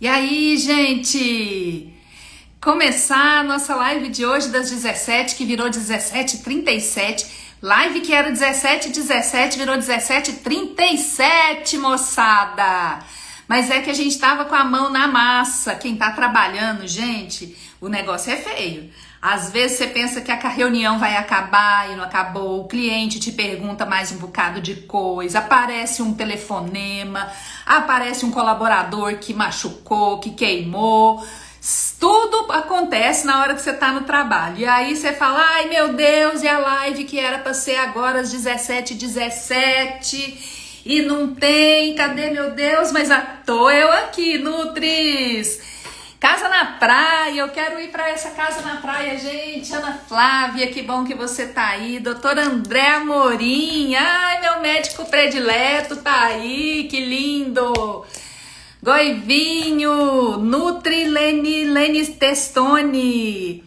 E aí, gente? Começar a nossa live de hoje das 17, que virou 17h37. Live que era 17h17, virou 17h37, moçada! Mas é que a gente tava com a mão na massa. Quem tá trabalhando, gente, o negócio é feio. Às vezes você pensa que a reunião vai acabar e não acabou, o cliente te pergunta mais um bocado de coisa, aparece um telefonema, aparece um colaborador que machucou, que queimou, tudo acontece na hora que você tá no trabalho. E aí você fala, ai meu Deus, e a live que era pra ser agora às 17h17 e não tem, cadê meu Deus? Mas tô eu aqui, Nutris! Casa na praia, eu quero ir para essa casa na praia, gente. Ana Flávia, que bom que você tá aí. Doutor André Amorim, ai, meu médico predileto tá aí, que lindo. Goivinho, Nutri Lene Testoni.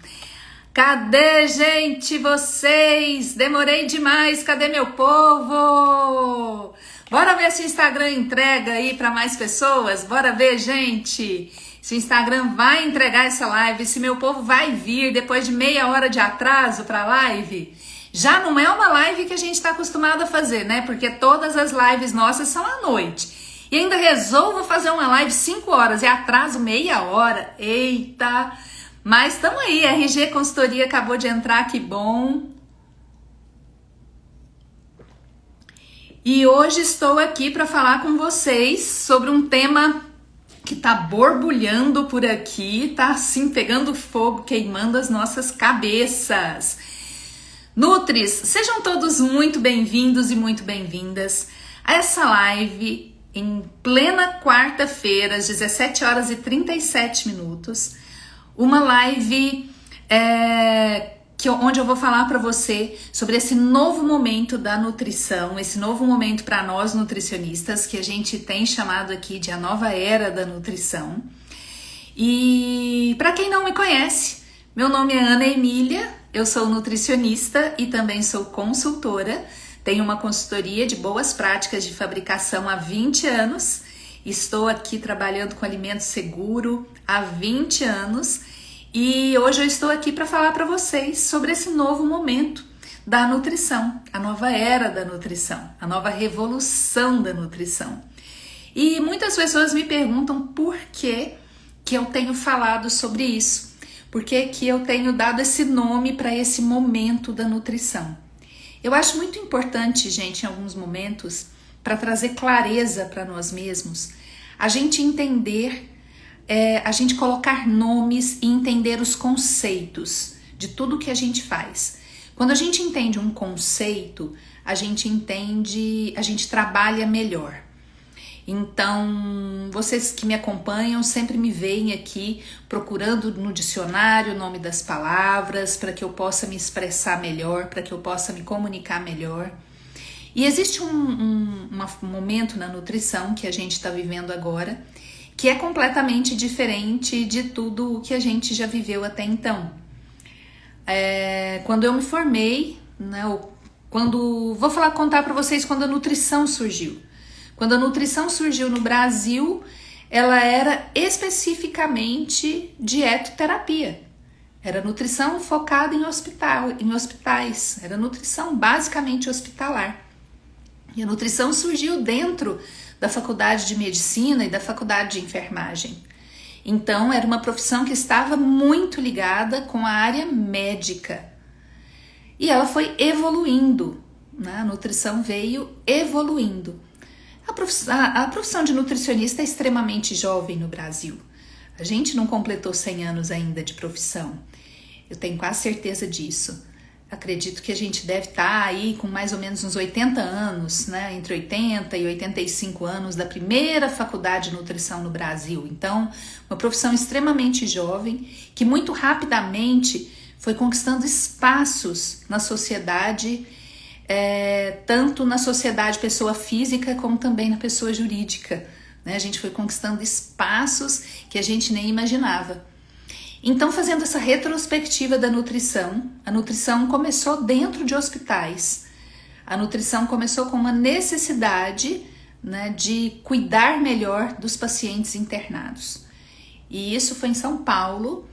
Cadê, gente, vocês? Demorei demais, cadê meu povo? Bora ver se o Instagram entrega aí para mais pessoas? Bora ver, gente. Se o Instagram vai entregar essa live, se meu povo vai vir depois de meia hora de atraso para a live, já não é uma live que a gente está acostumado a fazer, né? Porque todas as lives nossas são à noite. E ainda resolvo fazer uma live 5 horas e atraso meia hora. Eita! Mas estamos aí, RG Consultoria acabou de entrar, que bom. E hoje estou aqui para falar com vocês sobre um tema que tá borbulhando por aqui, tá assim pegando fogo, queimando as nossas cabeças. Nutris, sejam todos muito bem-vindos e muito bem-vindas a essa live em plena quarta-feira, às 17h37, uma live onde eu vou falar para você sobre esse novo momento da nutrição, esse novo momento para nós nutricionistas, que a gente tem chamado aqui de a nova era da nutrição. E para quem não me conhece, meu nome é Ana Emília, eu sou nutricionista e também sou consultora, tenho uma consultoria de boas práticas de fabricação há 20 anos, estou aqui trabalhando com alimento seguro há 20 anos. E hoje eu estou aqui para falar para vocês sobre esse novo momento da nutrição, a nova era da nutrição, a nova revolução da nutrição. E muitas pessoas me perguntam por que eu tenho falado sobre isso, por que eu tenho dado esse nome para esse momento da nutrição. Eu acho muito importante, gente, em alguns momentos, para trazer clareza para nós mesmos, a gente entender, a gente colocar nomes e entender os conceitos de tudo que a gente faz. Quando a gente entende um conceito, a gente trabalha melhor. Então, vocês que me acompanham sempre me veem aqui procurando no dicionário o nome das palavras para que eu possa me expressar melhor, para que eu possa me comunicar melhor. E existe um momento na nutrição que a gente está vivendo agora que é completamente diferente de tudo o que a gente já viveu até então. Quando eu me formei, né, contar para vocês quando a nutrição surgiu. Quando a nutrição surgiu no Brasil, ela era especificamente dietoterapia. Era nutrição focada em hospitais, era nutrição basicamente hospitalar. E a nutrição surgiu dentro da faculdade de medicina e da faculdade de enfermagem. Então, era uma profissão que estava muito ligada com a área médica. E ela foi evoluindo, né? A nutrição veio evoluindo. A profissão de nutricionista é extremamente jovem no Brasil. A gente não completou 100 anos ainda de profissão. Eu tenho quase certeza disso. Acredito que a gente deve estar aí com mais ou menos uns 80 anos, né? Entre 80 e 85 anos da primeira faculdade de nutrição no Brasil. Então, uma profissão extremamente jovem que muito rapidamente foi conquistando espaços na sociedade, tanto na sociedade pessoa física como também na pessoa jurídica, né? A gente foi conquistando espaços que a gente nem imaginava. Então, fazendo essa retrospectiva da nutrição, a nutrição começou dentro de hospitais. A nutrição começou com uma necessidade, né, de cuidar melhor dos pacientes internados. E isso foi em São Paulo.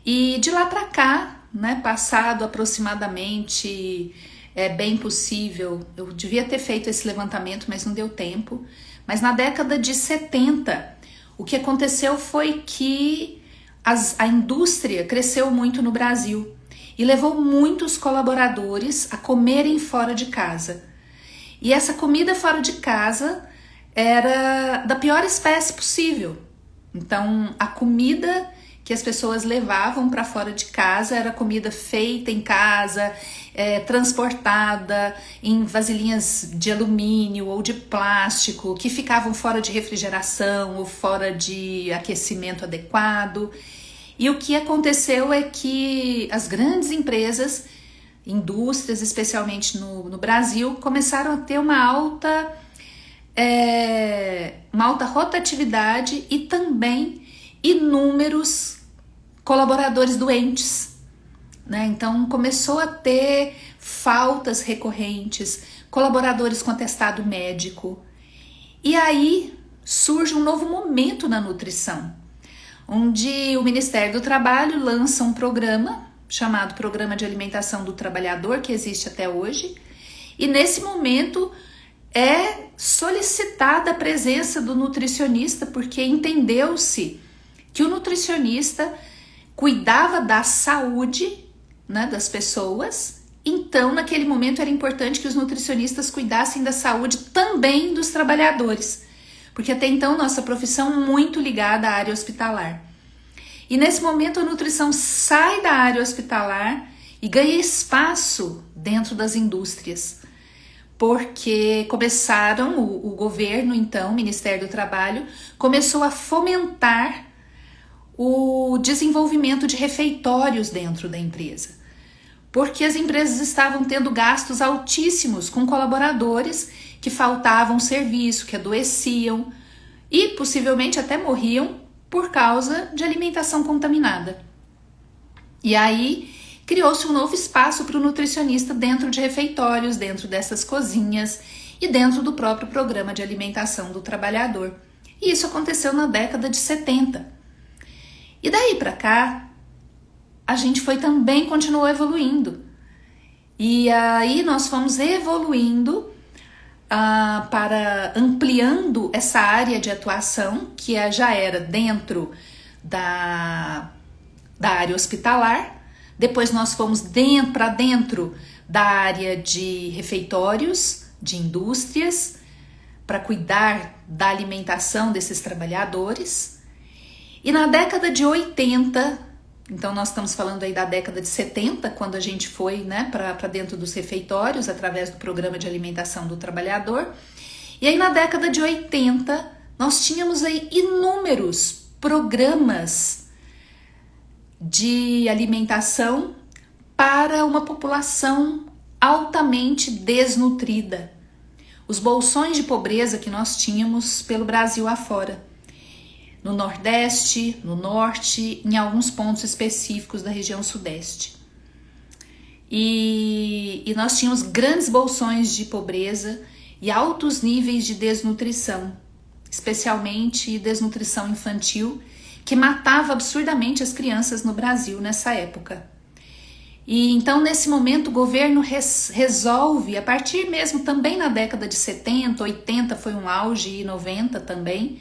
E de lá para cá, né, passado aproximadamente, é bem possível, eu devia ter feito esse levantamento, mas não deu tempo. Mas na década de 70, o que aconteceu foi que a indústria cresceu muito no Brasil e levou muitos colaboradores a comerem fora de casa. E essa comida fora de casa era da pior espécie possível. Então, a comida que as pessoas levavam para fora de casa era comida feita em casa, transportada em vasilhinhas de alumínio ou de plástico, que ficavam fora de refrigeração ou fora de aquecimento adequado. E o que aconteceu é que as grandes empresas, indústrias, especialmente no Brasil, começaram a ter uma alta rotatividade e também inúmeros colaboradores doentes, né? Então começou a ter faltas recorrentes, colaboradores com atestado médico. E aí surge um novo momento na nutrição, onde o Ministério do Trabalho lança um programa chamado Programa de Alimentação do Trabalhador, que existe até hoje, e nesse momento é solicitada a presença do nutricionista, porque entendeu-se que o nutricionista cuidava da saúde, né, das pessoas. Então, naquele momento era importante que os nutricionistas cuidassem da saúde também dos trabalhadores, porque até então nossa profissão muito ligada à área hospitalar. E nesse momento a nutrição sai da área hospitalar e ganha espaço dentro das indústrias, porque começaram, o governo então, o Ministério do Trabalho, começou a fomentar o desenvolvimento de refeitórios dentro da empresa, porque as empresas estavam tendo gastos altíssimos com colaboradores que faltavam serviço, que adoeciam e possivelmente até morriam por causa de alimentação contaminada. E aí criou-se um novo espaço para o nutricionista dentro de refeitórios, dentro dessas cozinhas e dentro do próprio programa de alimentação do trabalhador. E isso aconteceu na década de 70. E daí para cá, a gente continuou evoluindo. E aí nós fomos evoluindo para ampliando essa área de atuação, que já era dentro da área hospitalar. Depois nós fomos para dentro da área de refeitórios, de indústrias, para cuidar da alimentação desses trabalhadores. E na década de 80, então nós estamos falando aí da década de 70, quando a gente foi, né, para dentro dos refeitórios, através do Programa de Alimentação do Trabalhador. E aí na década de 80, nós tínhamos aí inúmeros programas de alimentação para uma população altamente desnutrida. Os bolsões de pobreza que nós tínhamos pelo Brasil afora. No Nordeste, no Norte, em alguns pontos específicos da região Sudeste. E nós tínhamos grandes bolsões de pobreza e altos níveis de desnutrição, especialmente desnutrição infantil, que matava absurdamente as crianças no Brasil nessa época. E então, nesse momento, o governo resolve, a partir mesmo também na década de 70, 80 foi um auge, e 90 também,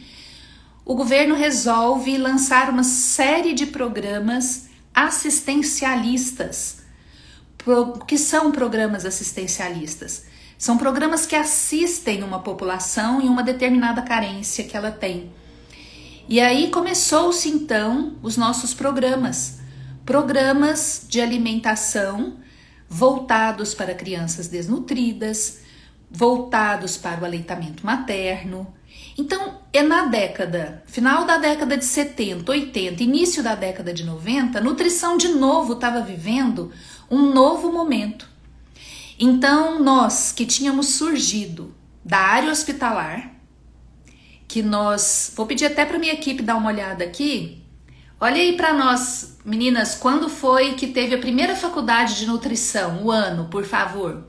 o governo resolve lançar uma série de programas assistencialistas. O que são programas assistencialistas? São programas que assistem uma população em uma determinada carência que ela tem. E aí começou-se então os nossos programas de alimentação voltados para crianças desnutridas, voltados para o aleitamento materno. Então, final da década de 70, 80, início da década de 90, a nutrição de novo estava vivendo um novo momento. Então, nós que tínhamos surgido da área hospitalar, vou pedir até para minha equipe dar uma olhada aqui. Olha aí para nós, meninas, quando foi que teve a primeira faculdade de nutrição? O ano, por favor.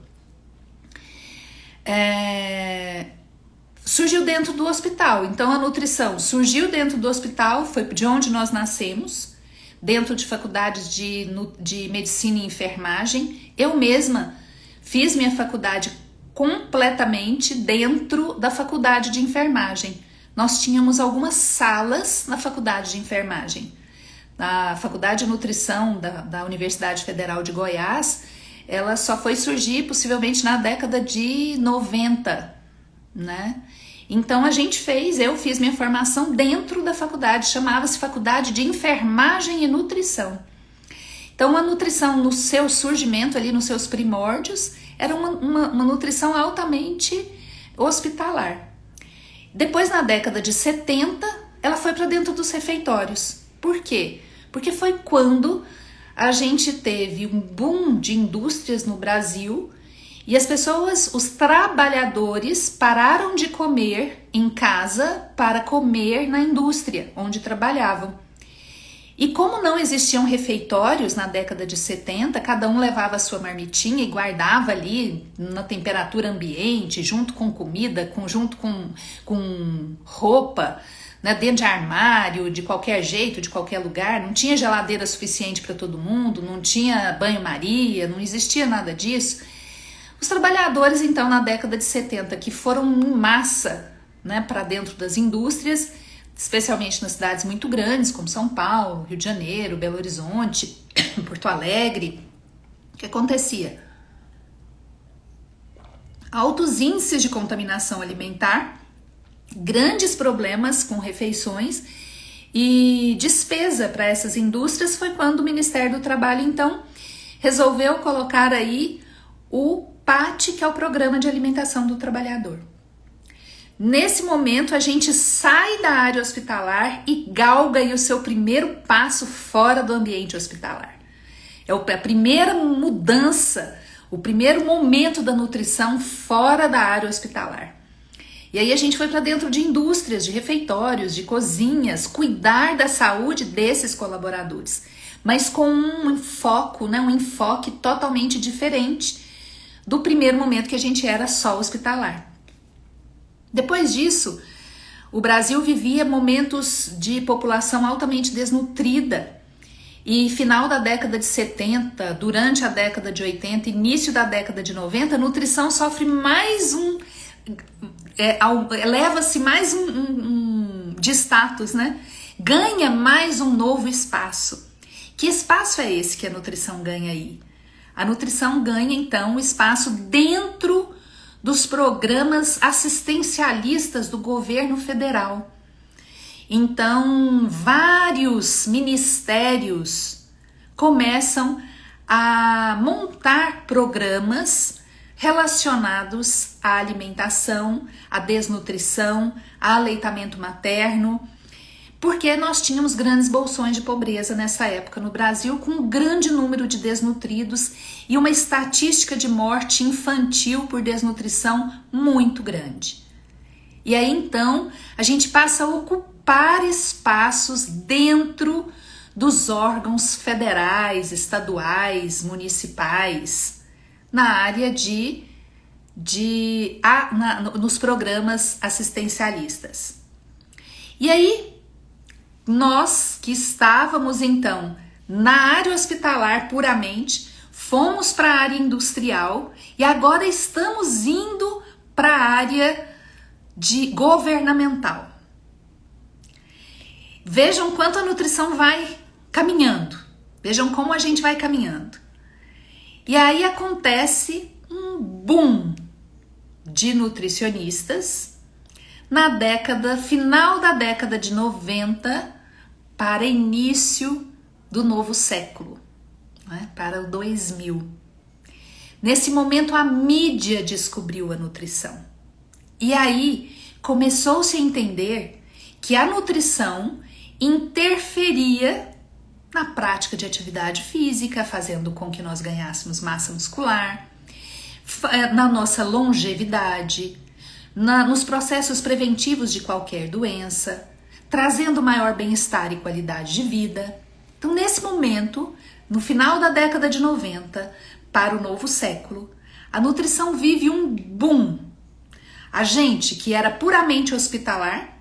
surgiu dentro do hospital. Então a nutrição surgiu dentro do hospital, foi de onde nós nascemos, dentro de faculdades de medicina e enfermagem. Eu mesma fiz minha faculdade completamente dentro da faculdade de enfermagem. Nós tínhamos algumas salas na faculdade de enfermagem. A faculdade de nutrição da Universidade Federal de Goiás, ela só foi surgir possivelmente na década de 90, né? Então eu fiz minha formação dentro da faculdade, chamava-se Faculdade de Enfermagem e Nutrição. Então a nutrição no seu surgimento ali, nos seus primórdios, era uma nutrição altamente hospitalar. Depois, na década de 70, ela foi para dentro dos refeitórios. Por quê? Porque foi quando a gente teve um boom de indústrias no Brasil e as pessoas, os trabalhadores, pararam de comer em casa para comer na indústria onde trabalhavam. E como não existiam refeitórios na década de 70, cada um levava a sua marmitinha e guardava ali na temperatura ambiente, junto com comida, junto com roupa, né, dentro de armário, de qualquer jeito, de qualquer lugar. Não tinha geladeira suficiente para todo mundo, não tinha banho-maria, não existia nada disso. Os trabalhadores, então, na década de 70, que foram em massa, né, para dentro das indústrias, especialmente nas cidades muito grandes, como São Paulo, Rio de Janeiro, Belo Horizonte, Porto Alegre, o que acontecia? Altos índices de contaminação alimentar, grandes problemas com refeições e despesa para essas indústrias. Foi quando o Ministério do Trabalho, então, resolveu colocar aí o PAT, que é o Programa de Alimentação do Trabalhador. Nesse momento, a gente sai da área hospitalar e galga aí o seu primeiro passo fora do ambiente hospitalar. É a primeira mudança, o primeiro momento da nutrição fora da área hospitalar. E aí a gente foi para dentro de indústrias, de refeitórios, de cozinhas, cuidar da saúde desses colaboradores, mas com um foco, né, um enfoque totalmente diferente do primeiro momento que a gente era só hospitalar. Depois disso, o Brasil vivia momentos de população altamente desnutrida e final da década de 70, durante a década de 80, início da década de 90, a nutrição sofre mais eleva-se mais de status, né? Ganha mais um novo espaço. Que espaço é esse que a nutrição ganha aí? A nutrição ganha, então, o espaço dentro dos programas assistencialistas do governo federal. Então, vários ministérios começam a montar programas relacionados à alimentação, à desnutrição, a aleitamento materno, porque nós tínhamos grandes bolsões de pobreza nessa época no Brasil, com um grande número de desnutridos e uma estatística de morte infantil por desnutrição muito grande. E aí então a gente passa a ocupar espaços dentro dos órgãos federais, estaduais, municipais, na área nos programas assistencialistas. E aí nós que estávamos então na área hospitalar puramente, fomos para a área industrial e agora estamos indo para a área governamental. Vejam quanto a nutrição vai caminhando, vejam como a gente vai caminhando. E aí acontece um boom de nutricionistas na final da década de 90 para início do novo século, né, para o 2000. Nesse momento a mídia descobriu a nutrição. E aí começou-se a entender que a nutrição interferia na prática de atividade física, fazendo com que nós ganhássemos massa muscular, na nossa longevidade, nos processos preventivos de qualquer doença, trazendo maior bem-estar e qualidade de vida. Então, nesse momento, no final da década de 90, para o novo século, a nutrição vive um boom. A gente que era puramente hospitalar,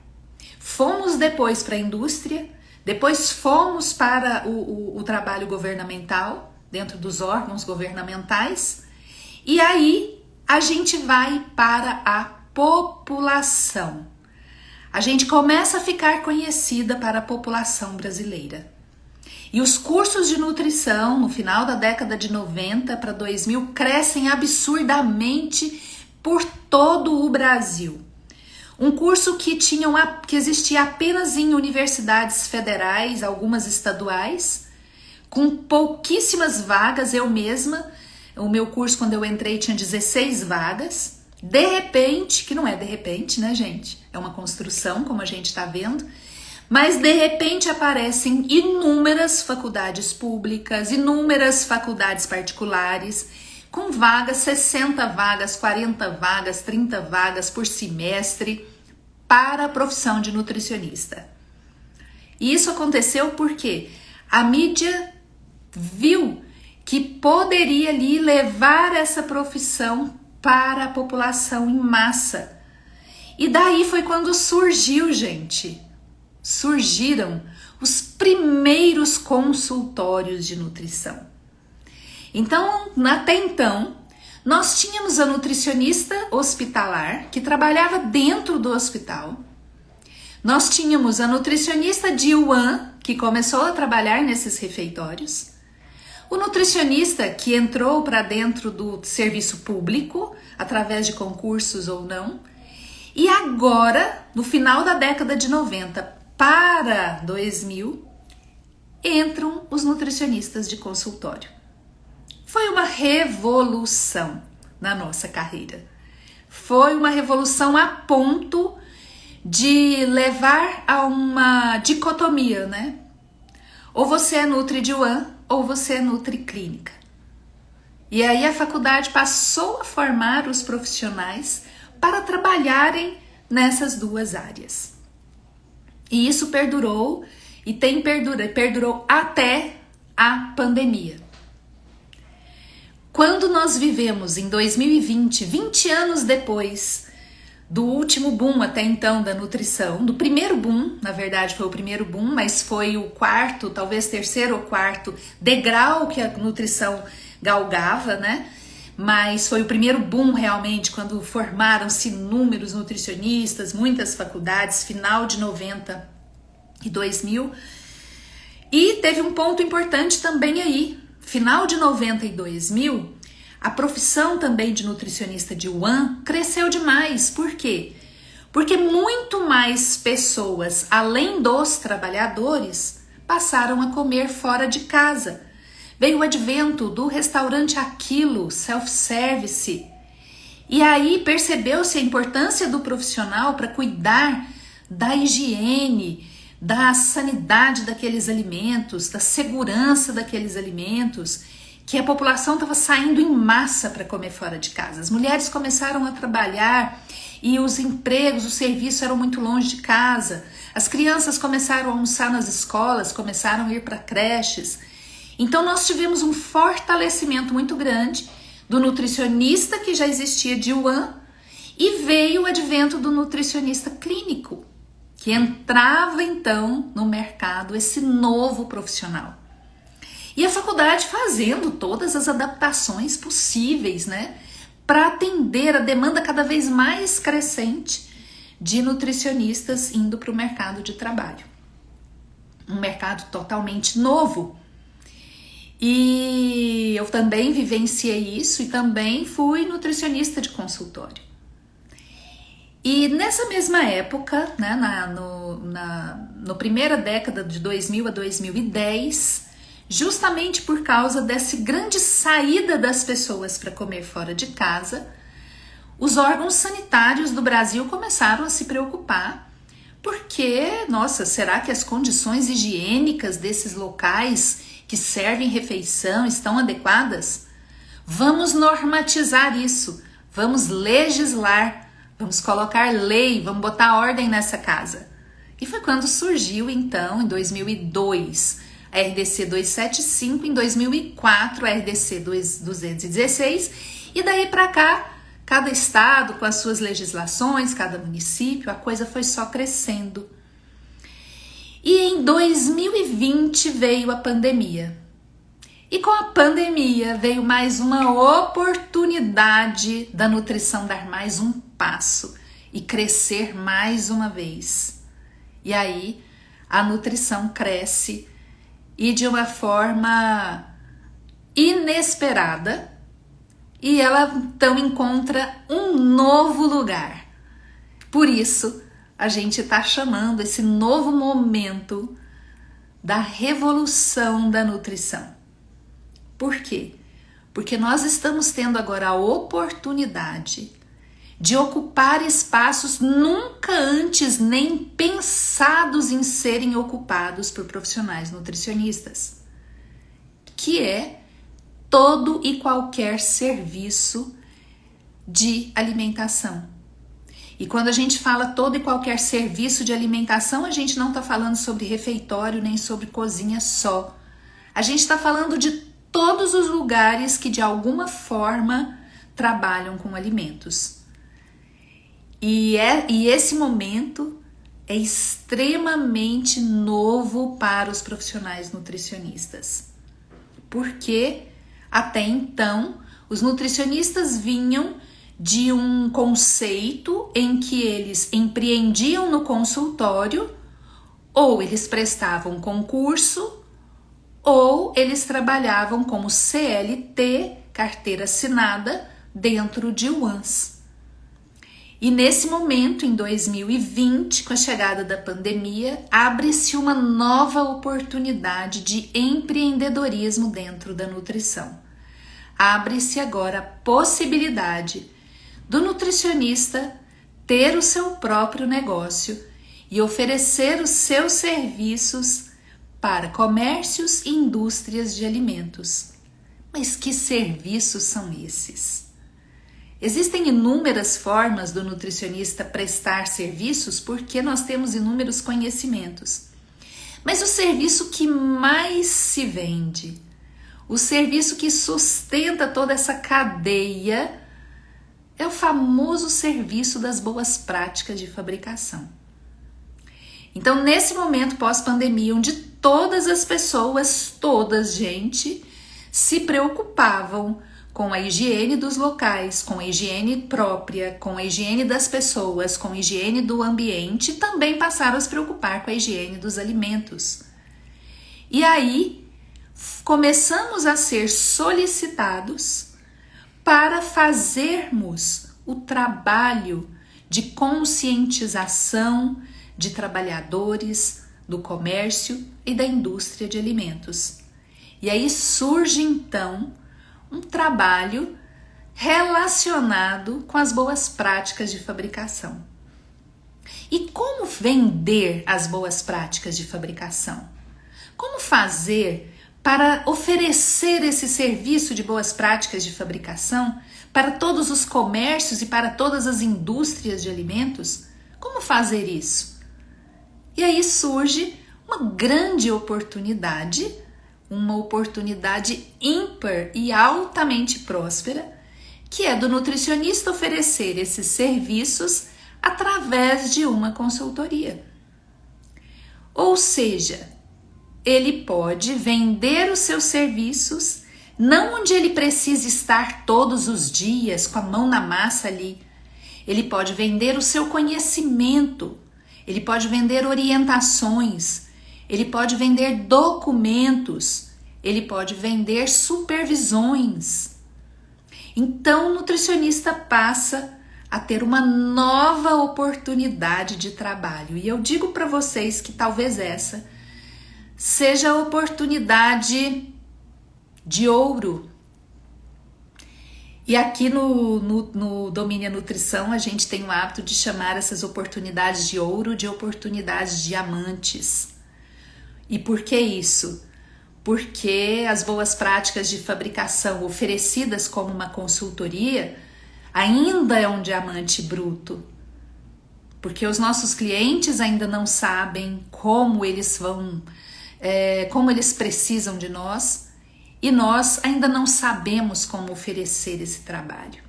fomos depois para a indústria, depois fomos para o trabalho governamental, dentro dos órgãos governamentais, e aí a gente vai para a população. A gente começa a ficar conhecida para a população brasileira. E os cursos de nutrição, no final da década de 90 para 2000, crescem absurdamente por todo o Brasil. Um curso que existia apenas em universidades federais, algumas estaduais, com pouquíssimas vagas. Eu mesma, o meu curso, quando eu entrei, tinha 16 vagas. De repente, que não é de repente, né, gente? É uma construção, como a gente está vendo. Mas, de repente, aparecem inúmeras faculdades públicas, inúmeras faculdades particulares, com vagas, 60 vagas, 40 vagas, 30 vagas por semestre para a profissão de nutricionista. E isso aconteceu porque a mídia viu que poderia ali levar essa profissão para a população em massa. E daí foi quando surgiram os primeiros consultórios de nutrição. Então, até então, nós tínhamos a nutricionista hospitalar, que trabalhava dentro do hospital. Nós tínhamos a nutricionista de UAN, que começou a trabalhar nesses refeitórios. O nutricionista que entrou para dentro do serviço público, através de concursos ou não. E agora, no final da década de 90 para 2000, entram os nutricionistas de consultório. Foi uma revolução na nossa carreira. Foi uma revolução a ponto de levar a uma dicotomia, né? Ou você é nutri de UAN ou você é nutri clínica. E aí a faculdade passou a formar os profissionais para trabalharem nessas duas áreas. E isso perdurou e perdurou até a pandemia. Quando nós vivemos em 2020, 20 anos depois do último boom até então da nutrição, do primeiro boom, na verdade foi o primeiro boom, mas foi o quarto, talvez terceiro ou quarto degrau que a nutrição galgava, né? Mas foi o primeiro boom realmente, quando formaram-se inúmeros nutricionistas, muitas faculdades, final de 90 e 2000. E teve um ponto importante também aí, final de 90 e 2000, a profissão também de nutricionista de UAN cresceu demais. Por quê? Porque muito mais pessoas, além dos trabalhadores, passaram a comer fora de casa. Veio o advento do restaurante Aquilo, self-service. E aí percebeu-se a importância do profissional para cuidar da higiene, da sanidade daqueles alimentos, da segurança daqueles alimentos, que a população estava saindo em massa para comer fora de casa. As mulheres começaram a trabalhar e os empregos, o serviço eram muito longe de casa. As crianças começaram a almoçar nas escolas, começaram a ir para creches. Então nós tivemos um fortalecimento muito grande do nutricionista que já existia de UAN e veio o advento do nutricionista clínico, que entrava então no mercado esse novo profissional. E a faculdade fazendo todas as adaptações possíveis, né, para atender a demanda cada vez mais crescente de nutricionistas indo para o mercado de trabalho. Um mercado totalmente novo. E eu também vivenciei isso e também fui nutricionista de consultório. E nessa mesma época, né, na primeira década de 2000 a 2010, justamente por causa dessa grande saída das pessoas para comer fora de casa, os órgãos sanitários do Brasil começaram a se preocupar, porque, nossa, será que as condições higiênicas desses locais que servem refeição estão adequadas? Vamos normatizar isso, vamos legislar, vamos colocar lei, vamos botar ordem nessa casa. E foi quando surgiu, então, em 2002, a RDC 275, em 2004, a RDC 216, e daí para cá Cada estado com as suas legislações, cada município, a coisa foi só crescendo. E em 2020 veio a pandemia. E com a pandemia veio mais uma oportunidade da nutrição dar mais um passo e crescer mais uma vez. E aí a nutrição cresce e de uma forma inesperada, e ela então encontra um novo lugar. Por isso a gente está chamando esse novo momento da revolução da nutrição. Por quê? Porque nós estamos tendo agora a oportunidade de ocupar espaços nunca antes nem pensados em serem ocupados por profissionais nutricionistas, que é todo e qualquer serviço de alimentação. E quando a gente fala todo e qualquer serviço de alimentação, a gente não está falando sobre refeitório nem sobre cozinha só. A gente está falando de todos os lugares que de alguma forma trabalham com alimentos. E esse momento é extremamente novo para os profissionais nutricionistas. Porque até então os nutricionistas vinham de um conceito em que eles empreendiam no consultório, ou eles prestavam concurso, ou eles trabalhavam como CLT, carteira assinada, dentro de UANS. E nesse momento, em 2020, com a chegada da pandemia, abre-se uma nova oportunidade de empreendedorismo dentro da nutrição. Abre-se agora a possibilidade do nutricionista ter o seu próprio negócio e oferecer os seus serviços para comércios e indústrias de alimentos. Mas que serviços são esses? Existem inúmeras formas do nutricionista prestar serviços porque nós temos inúmeros conhecimentos. Mas o serviço que mais se vende, o serviço que sustenta toda essa cadeia, é o famoso serviço das boas práticas de fabricação. Então, nesse momento pós-pandemia, onde todas as pessoas, gente, se preocupavam com a higiene dos locais, com a higiene própria, com a higiene das pessoas, com a higiene do ambiente, também passaram a se preocupar com a higiene dos alimentos. E aí, começamos a ser solicitados para fazermos o trabalho de conscientização de trabalhadores do comércio e da indústria de alimentos. E aí surge então um trabalho relacionado com as boas práticas de fabricação. E como vender as boas práticas de fabricação? Como fazer para oferecer esse serviço de boas práticas de fabricação para todos os comércios e para todas as indústrias de alimentos? Como fazer isso? E aí surge uma grande oportunidade, uma oportunidade ímpar e altamente próspera, que é do nutricionista oferecer esses serviços através de uma consultoria. Ou seja, ele pode vender os seus serviços, não onde ele precisa estar todos os dias com a mão na massa ali. Ele pode vender o seu conhecimento, ele pode vender orientações, ele pode vender documentos, ele pode vender supervisões. Então, o nutricionista passa a ter uma nova oportunidade de trabalho. E eu digo para vocês que talvez essa seja a oportunidade de ouro. E aqui no Domínio Nutrição a gente tem o hábito de chamar essas oportunidades de ouro de oportunidades diamantes. E por que isso? Porque as boas práticas de fabricação oferecidas como uma consultoria ainda é um diamante bruto. Porque os nossos clientes ainda não sabem como eles como eles precisam de nós, e nós ainda não sabemos como oferecer esse trabalho.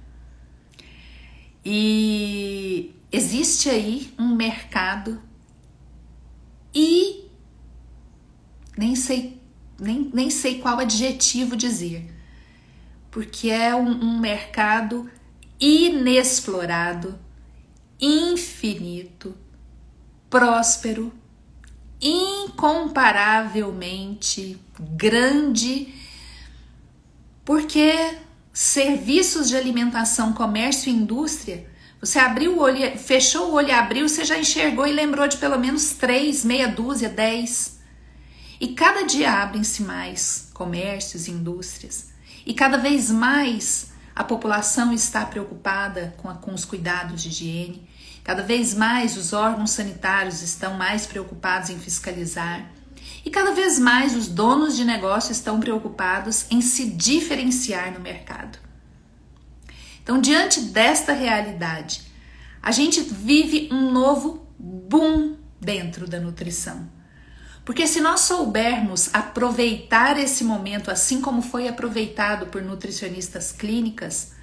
E existe aí um mercado e nem sei qual adjetivo dizer, porque é um mercado inexplorado, infinito, próspero, incomparavelmente grande, porque serviços de alimentação, comércio e indústria, você abriu o olho, fechou o olho e abriu, você já enxergou e lembrou de pelo menos 3, meia dúzia, 10. E cada dia abrem-se mais comércios e indústrias. E cada vez mais a população está preocupada com os cuidados de higiene. Cada vez mais os órgãos sanitários estão mais preocupados em fiscalizar. E cada vez mais os donos de negócio estão preocupados em se diferenciar no mercado. Então, diante desta realidade, a gente vive um novo boom dentro da nutrição. Porque se nós soubermos aproveitar esse momento, assim como foi aproveitado por nutricionistas clínicas,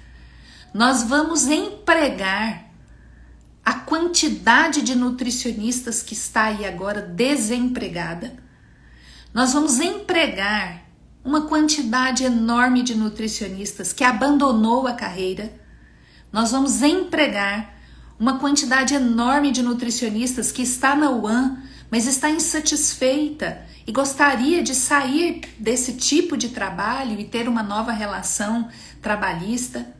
nós vamos empregar a quantidade de nutricionistas que está aí agora desempregada. Nós vamos empregar uma quantidade enorme de nutricionistas que abandonou a carreira. Nós vamos empregar uma quantidade enorme de nutricionistas que está na UAN, mas está insatisfeita e gostaria de sair desse tipo de trabalho e ter uma nova relação trabalhista.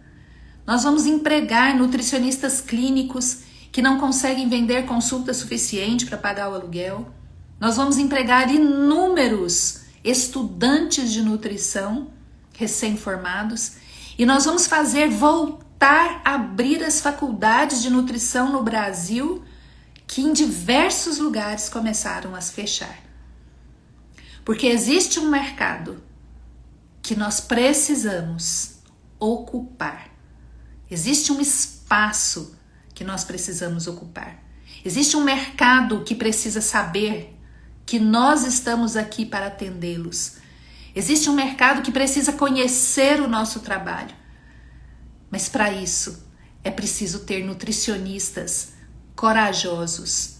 Nós vamos empregar nutricionistas clínicos que não conseguem vender consulta suficiente para pagar o aluguel. Nós vamos empregar inúmeros estudantes de nutrição recém-formados e nós vamos fazer voltar a abrir as faculdades de nutrição no Brasil, que em diversos lugares começaram a se fechar. Porque existe um mercado que nós precisamos ocupar. Existe um espaço que nós precisamos ocupar. Existe um mercado que precisa saber que nós estamos aqui para atendê-los. Existe um mercado que precisa conhecer o nosso trabalho. Mas para isso é preciso ter nutricionistas corajosos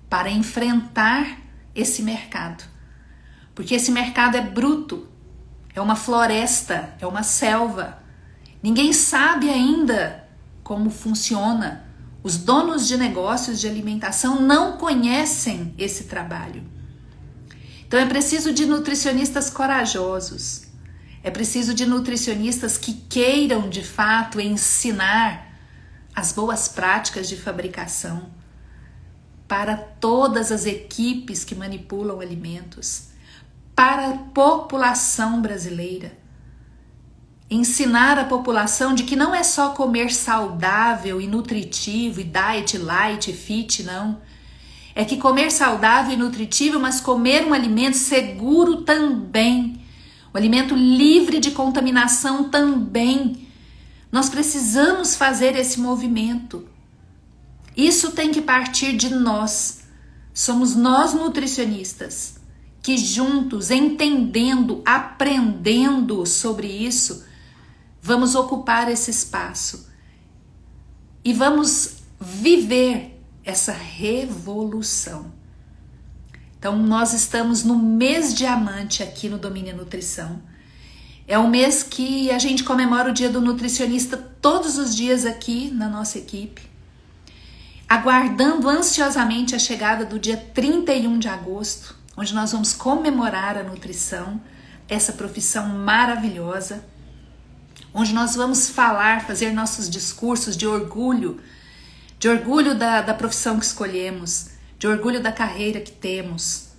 para enfrentar esse mercado. Porque esse mercado é bruto, é uma floresta, é uma selva. Ninguém sabe ainda como funciona. Os donos de negócios de alimentação não conhecem esse trabalho. Então é preciso de nutricionistas corajosos. É preciso de nutricionistas que queiram de fato ensinar as boas práticas de fabricação para todas as equipes que manipulam alimentos, para a população brasileira. Ensinar a população de que não é só comer saudável e nutritivo e diet, light, fit, não. É que comer saudável e nutritivo, mas comer um alimento seguro também. Um alimento livre de contaminação também. Nós precisamos fazer esse movimento. Isso tem que partir de nós. Somos nós nutricionistas que juntos, entendendo, aprendendo sobre isso, vamos ocupar esse espaço e vamos viver essa revolução. Então nós estamos no mês diamante aqui no Domínio Nutrição. É um mês que a gente comemora o Dia do Nutricionista todos os dias aqui na nossa equipe, aguardando ansiosamente a chegada do dia 31 de agosto, onde nós vamos comemorar a nutrição, essa profissão maravilhosa, onde nós vamos falar, fazer nossos discursos de orgulho da profissão que escolhemos, de orgulho da carreira que temos.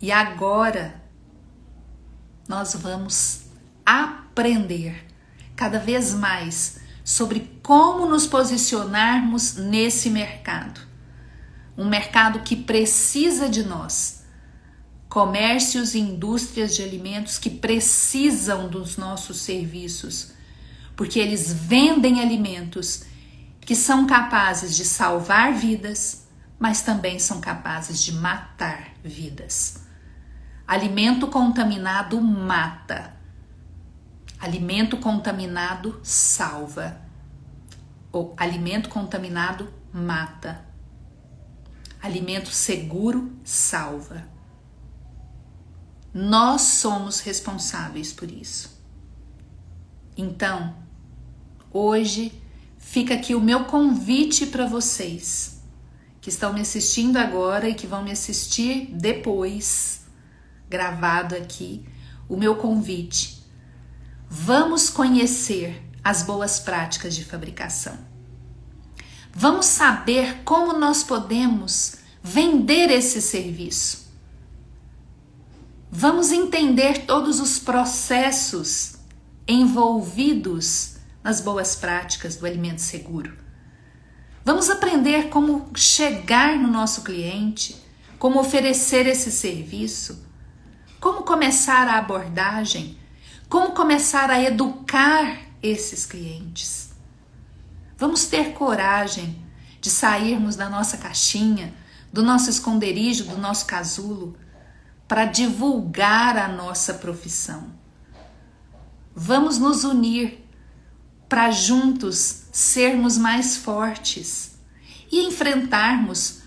E agora nós vamos aprender cada vez mais sobre como nos posicionarmos nesse mercado. Um mercado que precisa de nós. Comércios e indústrias de alimentos que precisam dos nossos serviços, porque eles vendem alimentos que são capazes de salvar vidas, mas também são capazes de matar vidas. Alimento contaminado mata. Alimento contaminado salva. ou alimento contaminado mata. Alimento seguro salva. Nós somos responsáveis por isso. Então, hoje fica aqui o meu convite para vocês que estão me assistindo agora e que vão me assistir depois, gravado aqui, o meu convite. Vamos conhecer as boas práticas de fabricação. Vamos saber como nós podemos vender esse serviço. Vamos entender todos os processos envolvidos nas boas práticas do alimento seguro. Vamos aprender como chegar no nosso cliente, como oferecer esse serviço, como começar a abordagem, como começar a educar esses clientes. Vamos ter coragem de sairmos da nossa caixinha, do nosso esconderijo, do nosso casulo, para divulgar a nossa profissão. Vamos nos unir para juntos sermos mais fortes e enfrentarmos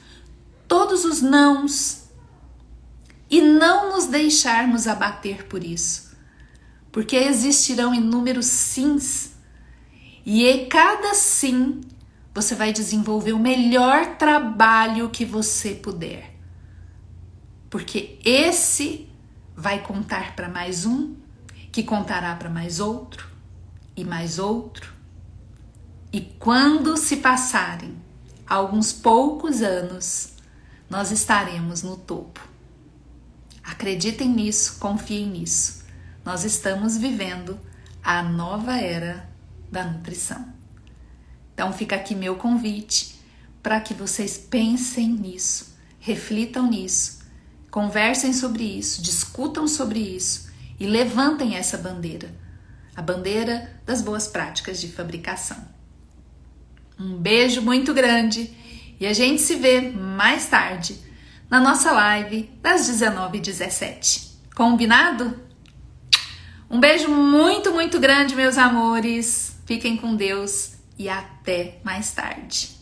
todos os nãos e não nos deixarmos abater por isso, porque existirão inúmeros sims e em cada sim você vai desenvolver o melhor trabalho que você puder, porque esse vai contar para mais um, que contará para mais outro e mais outro. E quando se passarem alguns poucos anos, nós estaremos no topo. Acreditem nisso, confiem nisso. Nós estamos vivendo a nova era da nutrição. Então fica aqui meu convite para que vocês pensem nisso, reflitam nisso, conversem sobre isso, discutam sobre isso e levantem essa bandeira, a bandeira das boas práticas de fabricação. Um beijo muito grande e a gente se vê mais tarde na nossa live das 19h17. Combinado? Um beijo muito, muito grande, meus amores. Fiquem com Deus e até mais tarde.